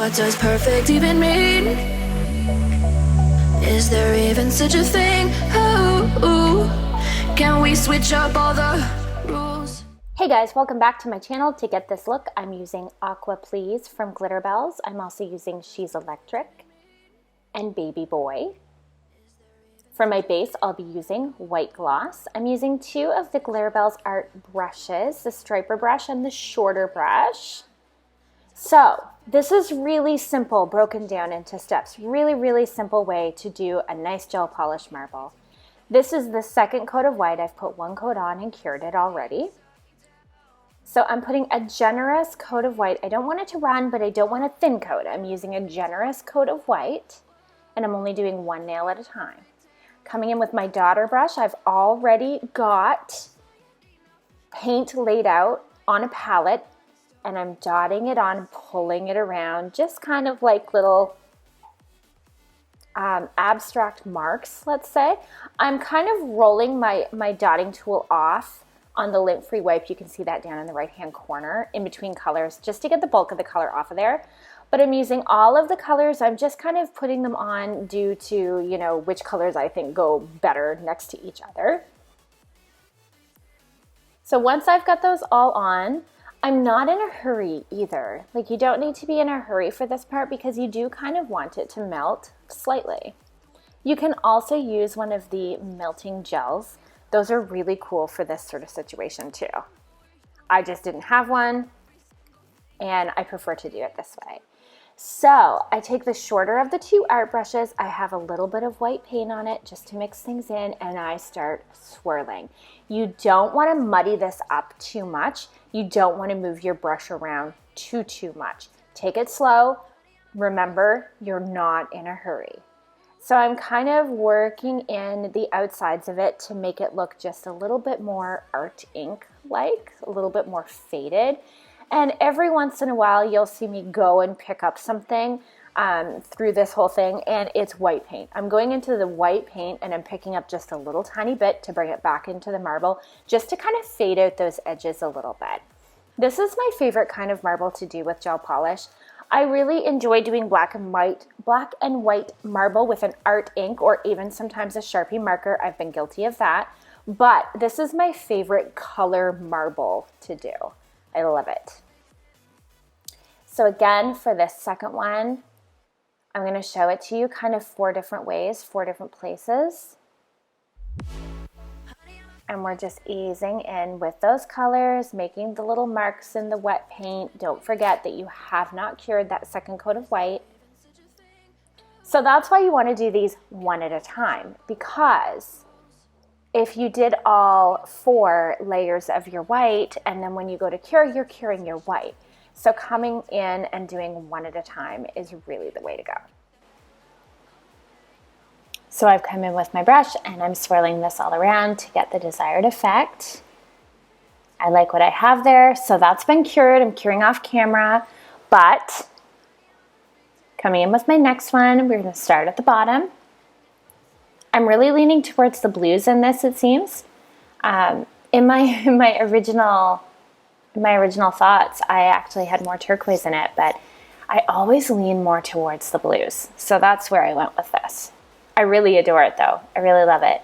What does perfect even mean? Is there even such a thing? Ooh, can we switch up all the rules? Hey guys, welcome back to my channel. To get this look, I'm using Aqua Please from Glitterbels. I'm also using She's Electric and Baby Boy. For my base, I'll be using white gloss. I'm using two of the Glitterbels art brushes, the striper brush and the shorter brush. So this is really simple, broken down into steps. Really simple way to do a nice gel polish marble. This is the second coat of white. I've put one coat on and cured it already. So I'm putting a generous coat of white. I don't want it to run, but I don't want a thin coat. I'm using a generous coat of white, and I'm only doing one nail at a time. Coming in with my daughter brush, I've already got paint laid out on a palette, and I'm dotting it on, pulling it around, just kind of like little abstract marks, let's say. I'm kind of rolling my dotting tool off on the lint-free wipe. You can see that down in the right-hand corner in between colors, just to get the bulk of the color off of there. But I'm using all of the colors. I'm just kind of putting them on due to, you know, which colors I think go better next to each other. So once I've got those all on, I'm not in a hurry either. Like, you don't need to be in a hurry for this part because you do kind of want it to melt slightly. You can also use one of the melting gels. Those are really cool for this sort of situation too. I just didn't have one, and I prefer to do it this way. So I take the shorter of the two art brushes. I have a little bit of white paint on it just to mix things in, and I start swirling. You don't want to muddy this up too much. You don't want to move your brush around too much. Take it slow. Remember, you're not in a hurry. So I'm kind of working in the outsides of it to make it look just a little bit more art ink-like, a little bit more faded. And every once in a while, you'll see me go and pick up something through this whole thing, and it's white paint. I'm going into the white paint, and I'm picking up just a little tiny bit to bring it back into the marble, just to kind of fade out those edges a little bit. This is my favorite kind of marble to do with gel polish. I really enjoy doing black and white marble with an art ink, or even sometimes a Sharpie marker. I've been guilty of that. But this is my favorite color marble to do. I love it. So again, for this second one, I'm going to show it to you kind of 4 different ways, 4 different places. And we're just easing in with those colors, making the little marks in the wet paint. Don't forget that you have not cured that second coat of white. So that's why you want to do these one at a time, because if you did all 4 layers of your white, and then when you go to cure, you're curing your white. So coming in and doing one at a time is really the way to go. So I've come in with my brush, and I'm swirling this all around to get the desired effect. I like what I have there. So that's been cured. I'm curing off camera, but coming in with my next one, we're going to start at the bottom. I'm really leaning towards the blues in this, it seems. In my original thoughts, I actually had more turquoise in it, but I always lean more towards the blues. So that's where I went with this. I really adore it though. I really love it.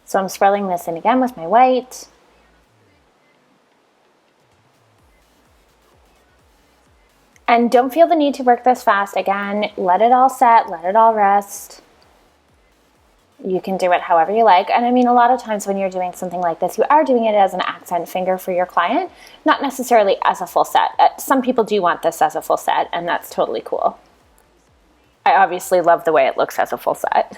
So I'm swirling this in again with my white. And don't feel the need to work this fast. Again, let it all set, let it all rest. You can do it however you like. And I mean, a lot of times when you're doing something like this, you are doing it as an accent finger for your client, not necessarily as a full set. Some people do want this as a full set, and that's totally cool. I obviously love the way it looks as a full set.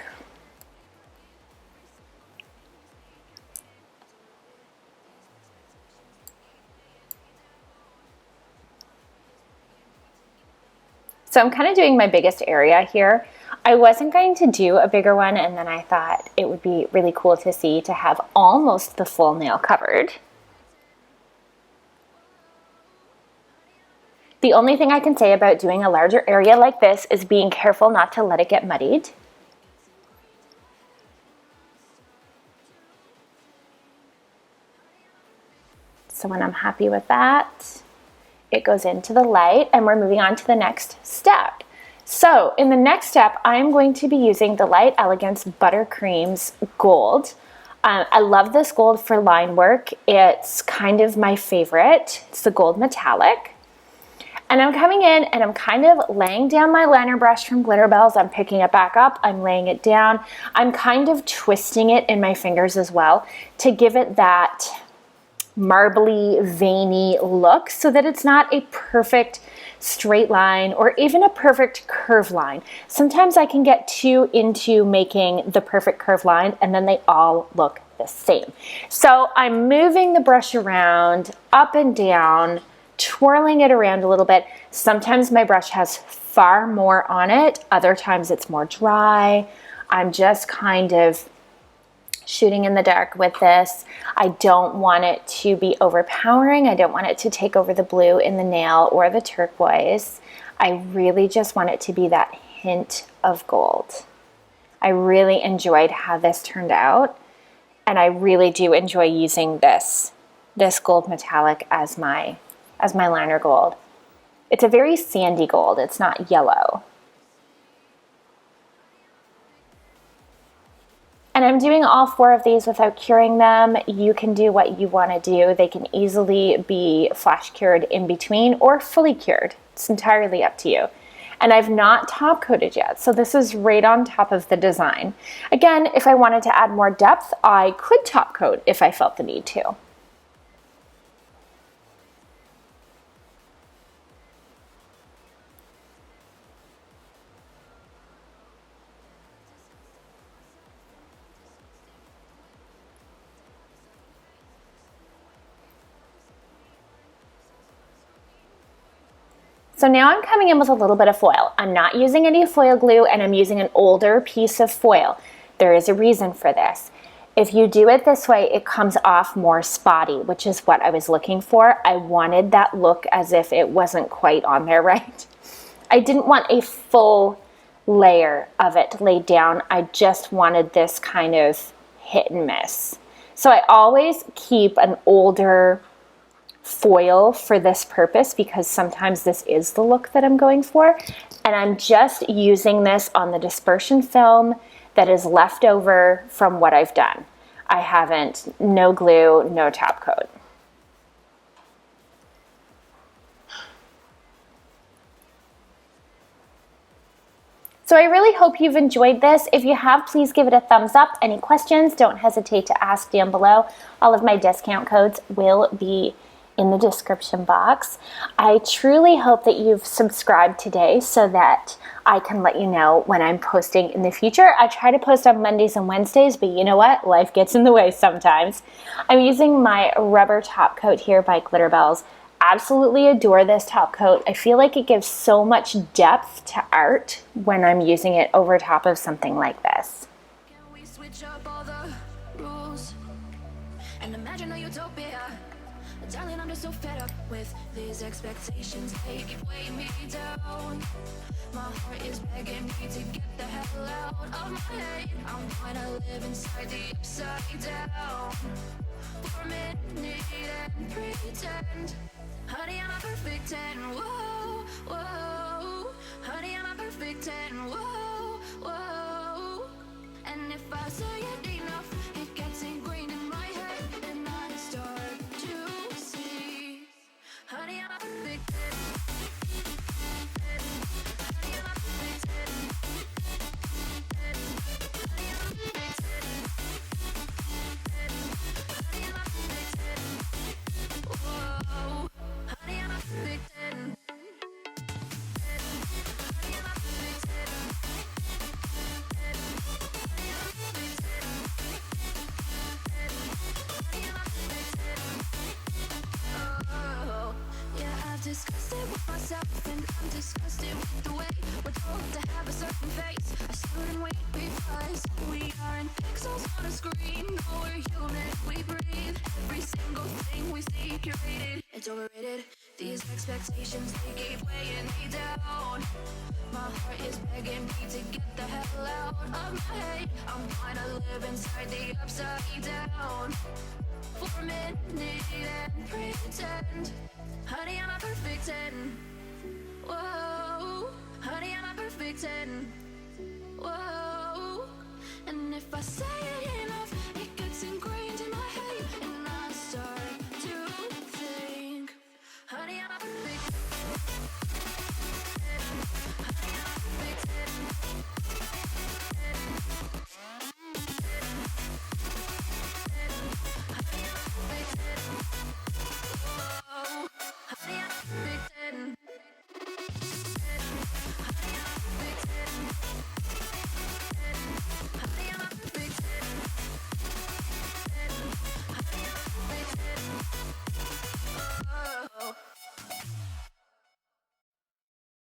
So I'm kind of doing my biggest area here. I wasn't going to do a bigger one, and then I thought it would be really cool to see to have almost the full nail covered. The only thing I can say about doing a larger area like this is being careful not to let it get muddied. So when I'm happy with that, it goes into the light, and we're moving on to the next step. So in the next step, I'm going to be using the Light Elegance Buttercreams Gold. I love this gold for line work. It's kind of my favorite. It's the gold metallic. And I'm coming in and I'm kind of laying down my liner brush from Glitterbels. I'm picking it back up. I'm laying it down. I'm kind of twisting it in my fingers as well to give it that marbly, veiny look so that it's not a perfect straight line or even a perfect curve line. Sometimes I can get too into making the perfect curve line and then they all look the same. So I'm moving the brush around, up and down, twirling it around a little bit. Sometimes my brush has far more on it. Other times it's more dry. I'm just kind of shooting in the dark with this. I don't want it to be overpowering. I don't want it to take over the blue in the nail or the turquoise. I really just want it to be that hint of gold. I really enjoyed how this turned out, and I really do enjoy using this gold metallic as my liner gold. It's a very sandy gold. It's not yellow. And I'm doing all 4 of these without curing them. You can do what you want to do. They can easily be flash cured in between or fully cured. It's entirely up to you. And I've not top coated yet, so this is right on top of the design. Again, if I wanted to add more depth, I could top coat if I felt the need to. So now I'm coming in with a little bit of foil. I'm not using any foil glue and I'm using an older piece of foil. There is a reason for this. If you do it this way, it comes off more spotty, which is what I was looking for. I wanted that look as if it wasn't quite on there right. I didn't want a full layer of it laid down. I just wanted this kind of hit and miss. So I always keep an older foil for this purpose because sometimes this is the look that I'm going for, and I'm just using this on the dispersion film that is left over from what I've done. I haven't, no glue, no top coat. So I really hope you've enjoyed this. If you have, please give it a thumbs up. Any questions, don't hesitate to ask down below. All of my discount codes will be in the description box. I truly hope that you've subscribed today so that I can let you know when I'm posting in the future. I try to post on Mondays and Wednesdays, but you know what? Life gets in the way sometimes. I'm using my rubber top coat here by Glitterbels. Absolutely adore this top coat. I feel like it gives so much depth to art when I'm using it over top of something like this. Can we switch up all the rules and imagine a utopia? Darling, I'm just so fed up with these expectations. They keep weighing me down. My heart is begging me to get the hell out of my head. I'm trying to live inside the upside down for a minute and pretend. Honey, I'm a perfect 10. Whoa, whoa. Honey, I'm a perfect 10. Whoa, whoa. And if I say it enough, it gets ingrained in my head, and I start to see. Honey, I'm a perfect 10. Honey, I'm a perfect 10. Honey, I'm a perfect 10. Honey, I'm a perfect 10. Whoa. Honey, I'm a perfect 10. Honey, I'm a perfect 10. Oh, yeah, I've discussed it with myself, and I'm disgusted with the way we're told to have a certain face. I stood and wait because we aren't pixels on a screen. No, we're human, we breathe. Every single thing we see curated, it's overrated. These expectations, they keep weighing me down. My heart is begging me to get the hell out of my head. I'm trying to live inside the upside down for a minute and pretend. Honey, I'm a perfect 10. Whoa, honey, I'm a perfect 10. Whoa, and if I